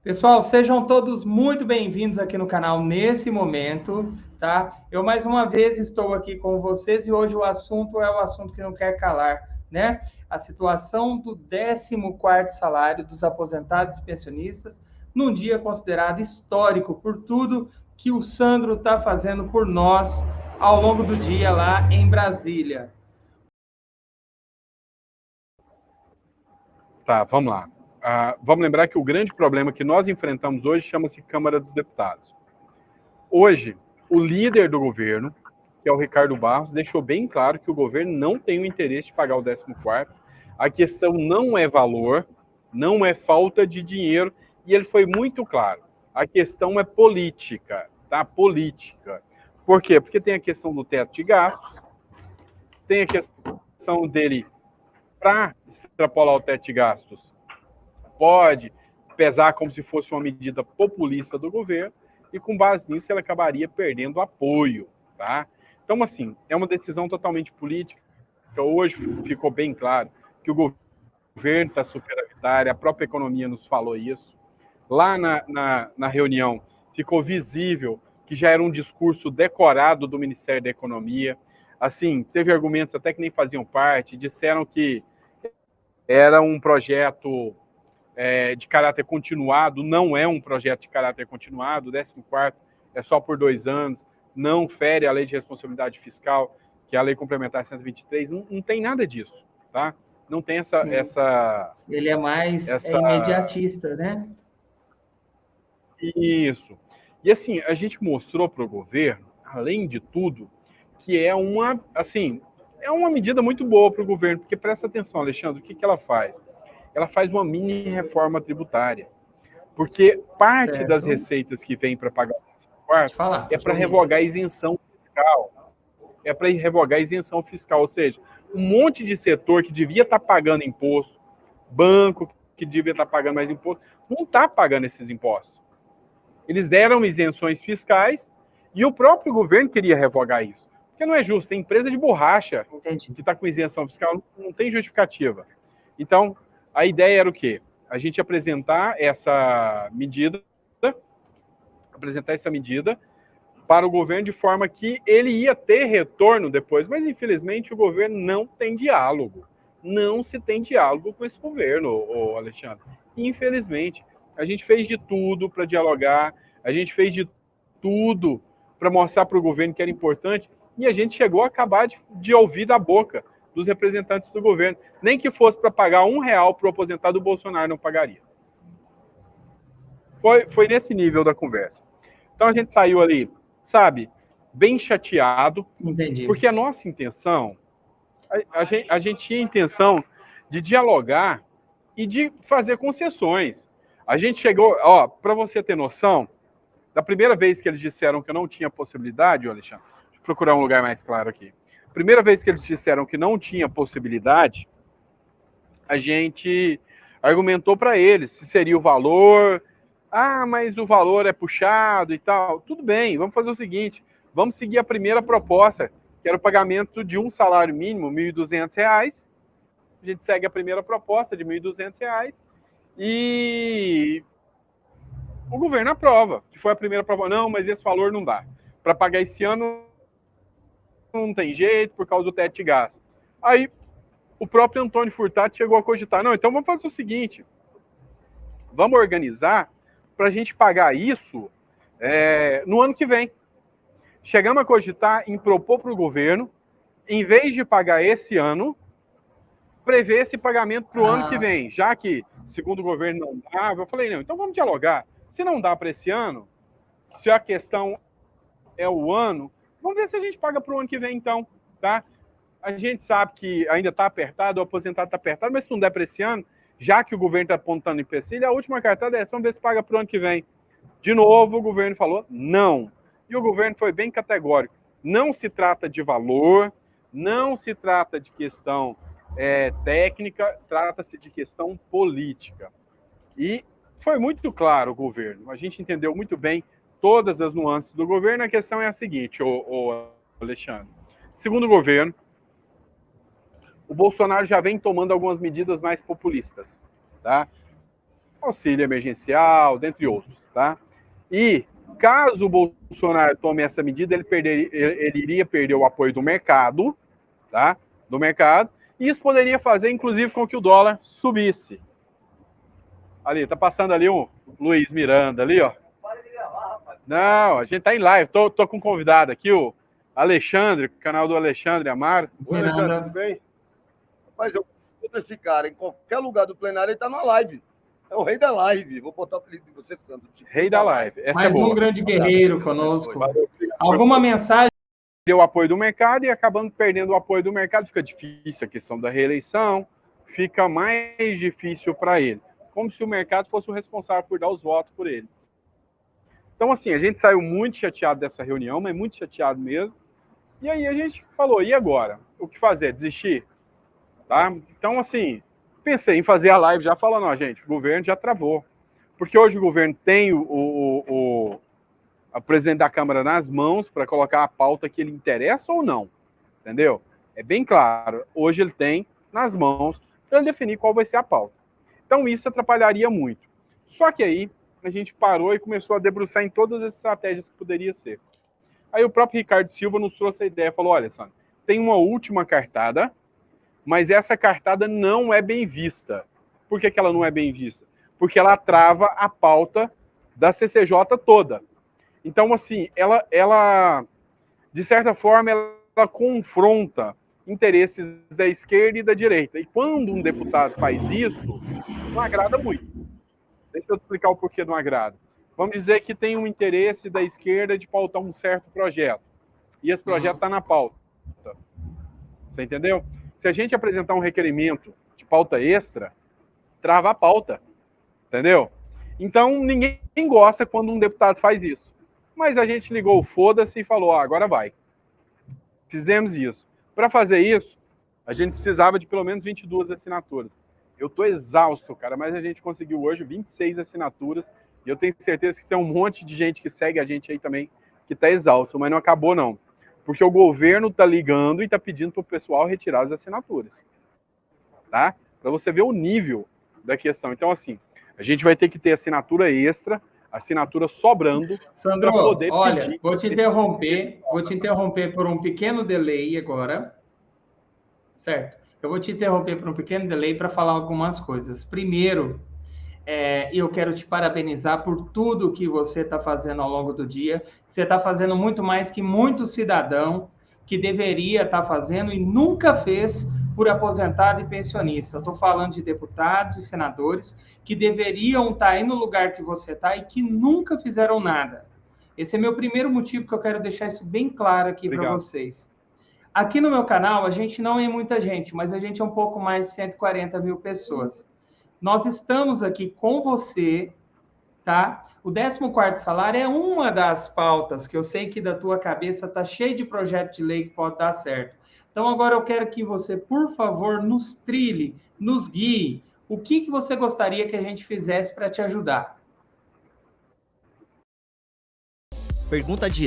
Pessoal, sejam todos muito bem-vindos aqui no canal nesse momento, tá? Eu mais uma vez estou aqui com vocês e hoje o assunto é o assunto que não quer calar, né? A situação do 14º salário dos aposentados e pensionistas num dia considerado histórico por tudo que o Sandro está fazendo por nós ao longo do dia lá em Brasília. Tá, vamos lá. Vamos lembrar que o grande problema que nós enfrentamos hoje chama-se Câmara dos Deputados. Hoje, o líder do governo, que é o Ricardo Barros, deixou bem claro que o governo não tem o interesse de pagar o 14º. A questão não é valor, não é falta de dinheiro, e ele foi muito claro. A questão é política, tá? Política. Por quê? Porque tem a questão do teto de gastos, tem a questão dele para extrapolar o teto de gastos, pode pesar como se fosse uma medida populista do governo, e com base nisso ele acabaria perdendo apoio, tá? Então, assim, é uma decisão totalmente política. Hoje ficou bem claro que o governo está superavitário, a própria economia nos falou isso. Lá na reunião ficou visível que já era um discurso decorado do Ministério da Economia. Assim, teve argumentos até que nem faziam parte, disseram que era um projeto de caráter continuado, não é um projeto de caráter continuado, o 14º é só por 2 anos, não fere a lei de responsabilidade fiscal, que é a lei complementar 123, não tem nada disso, tá? Não tem essa... Ele é mais imediatista, né? Isso. E assim, a gente mostrou para o governo, além de tudo, que é uma medida muito boa para o governo, porque presta atenção, Alexandre, o que ela faz? Ela faz uma mini reforma tributária. Porque parte das receitas que vem para pagar o 14º é para revogar a isenção fiscal. É para revogar a isenção fiscal, ou seja, um monte de setor que devia estar pagando imposto, banco que devia estar pagando mais imposto, não está pagando esses impostos. Eles deram isenções fiscais e o próprio governo queria revogar isso. Porque não é justo, tem empresa de borracha que está com isenção fiscal, não tem justificativa. Então, a ideia era o quê? A gente apresentar essa medida para o governo de forma que ele ia ter retorno depois, mas infelizmente o governo não tem diálogo. Não se tem diálogo com esse governo, Alexandre. Infelizmente, a gente fez de tudo para dialogar, a gente fez de tudo para mostrar para o governo que era importante, e a gente chegou a acabar de ouvir da boca dos representantes do governo. Nem que fosse para pagar R$1 para o aposentado, o Bolsonaro não pagaria. Foi nesse nível da conversa. Então a gente saiu ali, sabe, bem chateado. Entendi. Porque a nossa intenção, a gente tinha a intenção de dialogar e de fazer concessões. A gente chegou, para você ter noção, da primeira vez que eles disseram que não tinha possibilidade, Alexandre, deixa eu procurar um lugar mais claro aqui. Primeira vez que eles disseram que não tinha possibilidade, a gente argumentou para eles se seria o valor. Mas o valor é puxado e tal. Tudo bem, vamos fazer o seguinte, vamos seguir a primeira proposta, que era o pagamento de um salário mínimo, R$1.200. A gente segue a primeira proposta de R$1.200 e o governo aprova, que foi a primeira proposta. Não, mas esse valor não dá. Para pagar esse ano não tem jeito, por causa do teto de gasto. Aí, o próprio Antônio Furtado chegou a cogitar, não, então vamos fazer o seguinte, vamos organizar para a gente pagar isso no ano que vem. Chegamos a cogitar em propor para o governo, em vez de pagar esse ano, prever esse pagamento para o ano que vem, já que, segundo o governo, não dava. Eu falei, não, então vamos dialogar. Se não dá para esse ano, se a questão é o ano, vamos ver se a gente paga para o ano que vem, então, tá? A gente sabe que ainda está apertado, o aposentado está apertado, mas se não der para esse ano, já que o governo está apontando empecilho, a última cartada é vamos ver se paga para o ano que vem. De novo, o governo falou não. E o governo foi bem categórico. Não se trata de valor, não se trata de questão técnica, trata-se de questão política. E foi muito claro o governo. A gente entendeu muito bem todas as nuances do governo. A questão é a seguinte, Alexandre. Segundo o governo, o Bolsonaro já vem tomando algumas medidas mais populistas, tá? auxílio emergencial, dentre outros, tá? E caso o Bolsonaro tome essa medida, ele iria perder o apoio do mercado, tá? Do mercado, e isso poderia fazer, inclusive, com que o dólar subisse. Ali, tá passando ali um Luiz Miranda ali, ó. Não, a gente tá em live, tô com um convidado aqui, o Alexandre, canal do Alexandre Amaro. Oi, Alexandre, tudo bem? Rapaz, eu conto esse cara, em qualquer lugar do plenário, ele tá na live. É o rei da live. Vou botar o apelido de você, Sandro. Rei da live. Essa mais é boa. Um grande guerreiro conosco. Alguma mensagem? O apoio do mercado e acabando perdendo o apoio do mercado, fica difícil a questão da reeleição, fica mais difícil para ele. Como se o mercado fosse o responsável por dar os votos por ele. Então, assim, a gente saiu muito chateado dessa reunião, mas muito chateado mesmo. E aí a gente falou, e agora? O que fazer? Desistir? Tá? Então, assim, pensei em fazer a live já falando, ó, gente, o governo já travou. Porque hoje o governo tem o presidente da Câmara nas mãos para colocar a pauta que ele interessa ou não. Entendeu? É bem claro. Hoje ele tem nas mãos para ele definir qual vai ser a pauta. Então, isso atrapalharia muito. Só que aí a gente parou e começou a debruçar em todas as estratégias que poderia ser. Aí o próprio Ricardo Silva nos trouxe a ideia, falou, olha, Sandro, tem uma última cartada, mas essa cartada não é bem vista. Por que ela não é bem vista? Porque ela trava a pauta da CCJ toda. Então, assim, ela de certa forma, ela confronta interesses da esquerda e da direita. E quando um deputado faz isso, não agrada muito. Deixa eu explicar o porquê não agrada. Vamos dizer que tem um interesse da esquerda de pautar um certo projeto. E esse projeto está na pauta. Você entendeu? Se a gente apresentar um requerimento de pauta extra, trava a pauta. Entendeu? Então, ninguém gosta quando um deputado faz isso. Mas a gente ligou o foda-se e falou, agora vai. Fizemos isso. Para fazer isso, a gente precisava de pelo menos 22 assinaturas. Eu tô exausto, cara, mas a gente conseguiu hoje 26 assinaturas e eu tenho certeza que tem um monte de gente que segue a gente aí também que tá exausto, mas não acabou não. Porque o governo tá ligando e tá pedindo pro pessoal retirar as assinaturas. Tá? Para você ver o nível da questão. Então, assim, a gente vai ter que ter assinatura extra, assinatura sobrando. Sandro, olha, vou te interromper por um pequeno delay agora. Certo? Eu vou te interromper por um pequeno delay para falar algumas coisas. Primeiro, eu quero te parabenizar por tudo que você está fazendo ao longo do dia. Você está fazendo muito mais que muito cidadão que deveria estar fazendo e nunca fez por aposentado e pensionista. Estou falando de deputados e senadores que deveriam estar aí no lugar que você está e que nunca fizeram nada. Esse é meu primeiro motivo que eu quero deixar isso bem claro aqui para vocês. Aqui no meu canal, a gente não é muita gente, mas a gente é um pouco mais de 140 mil pessoas. Nós estamos aqui com você, tá? O 14º salário é uma das pautas que eu sei que da tua cabeça tá cheio de projeto de lei que pode dar certo. Então, agora eu quero que você, por favor, nos trilhe, nos guie. O que você gostaria que a gente fizesse para te ajudar? Pergunta de